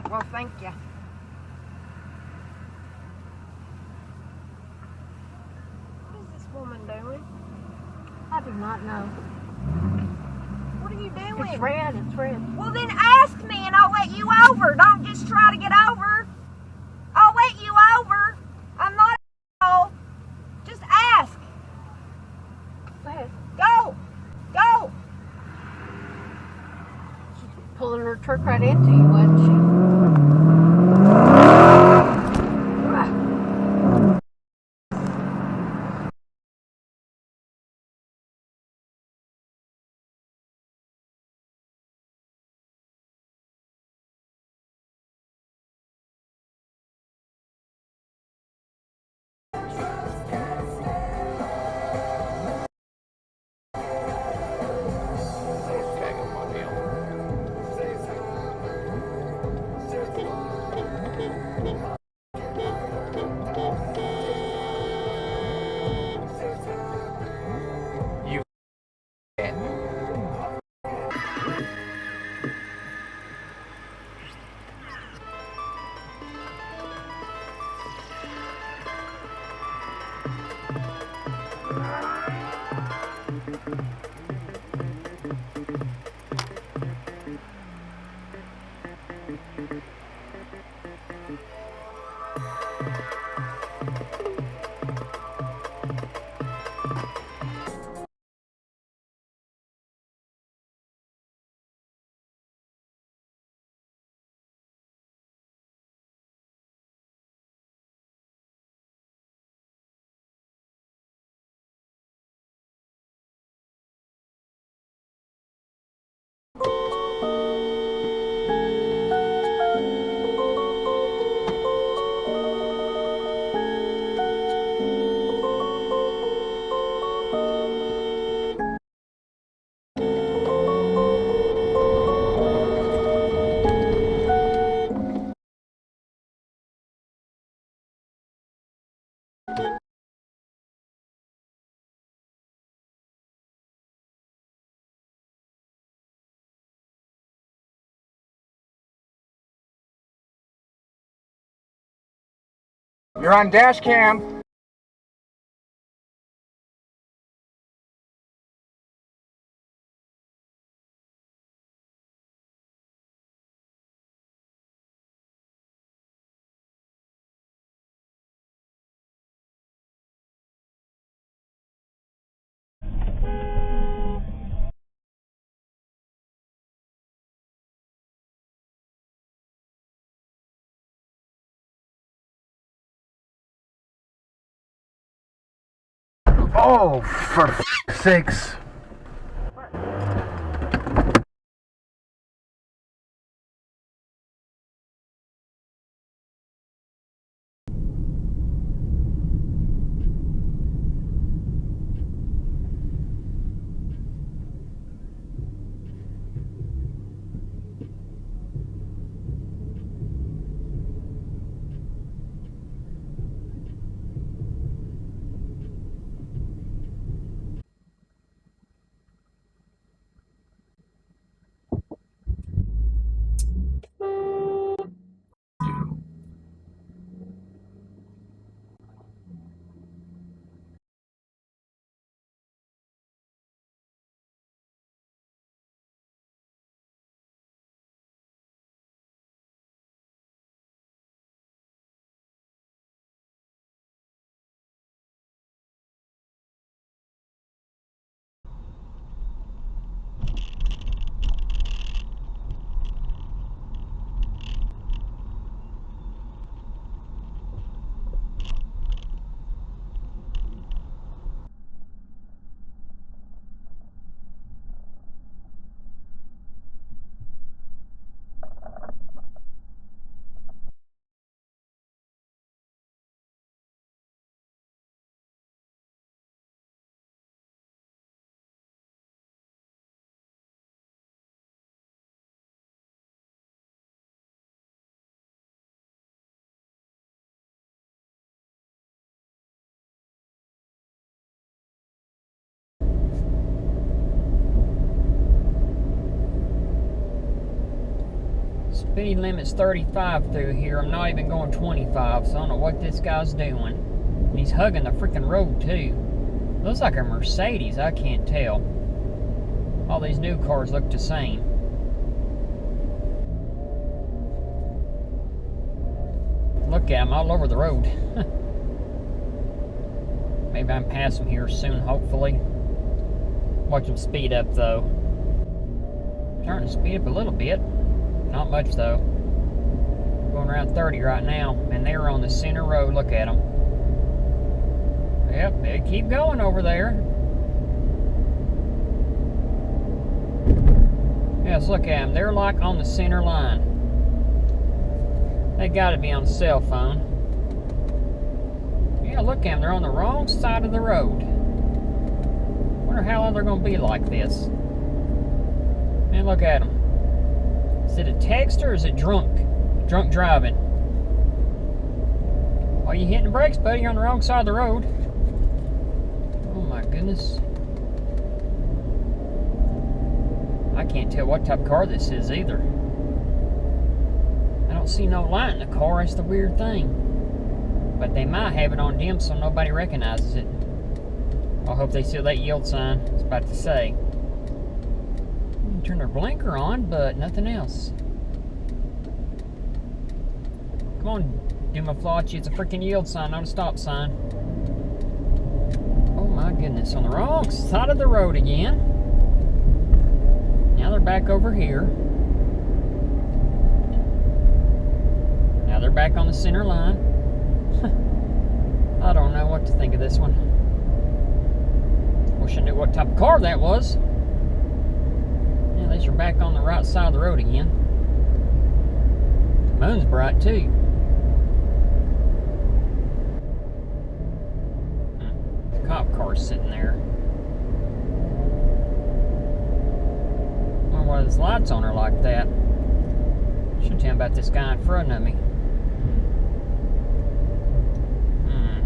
Well, thank you. What is this woman doing? I do not know. What are you doing? It's red, it's red. Well, then ask me and I'll let you over. Don't just try to get over. I'll let you over. I'm not a Just ask. Go ahead. Go. Go. She's pulling her truck right into you, wasn't she? You're on Dashcam. Oh, for f***'s sakes. Speed limit's 35 through here. I'm not even going 25, so I don't know what this guy's doing. And he's hugging the freaking road too. Looks like a Mercedes, I can't tell. All these new cars look the same. Look at them all over the road. Maybe I'm past them here soon, hopefully. Watch them speed up though. Starting to speed up a little bit. Not much though. Going around 30 right now, and they're on the center road. Look at them. Yep, they keep going over there. Yes, look at them. They're like on the center line. They gotta be on the cell phone. Yeah, look at them. They're on the wrong side of the road. Wonder how long they're gonna be like this. Man, look at them. Is it a text or is it drunk? Drunk driving. Why are you hitting the brakes, buddy? You're on the wrong side of the road. Oh my goodness. I can't tell what type of car this is either. I don't see no light in the car. That's the weird thing. But they might have it on dim so nobody recognizes it. I hope they see that yield sign. I was about to say. Turn their blinker on, but nothing else. Come on, Dumaflachi, it's a freaking yield sign, not a stop sign. Oh my goodness, on the wrong side of the road again. Now they're back over here. Now they're back on the center line. I don't know what to think of this one. Wish I knew what type of car that was. At least you're back on the right side of the road again. The moon's bright too. The cop car's sitting there. I wonder why his lights on her like that. Should tell him about this guy in front of me.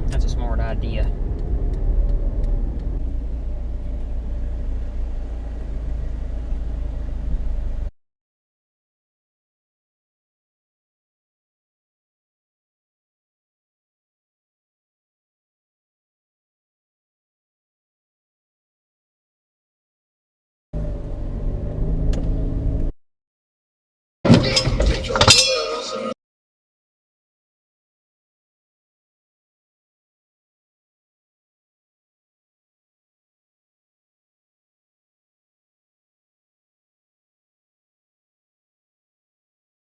That's a smart idea.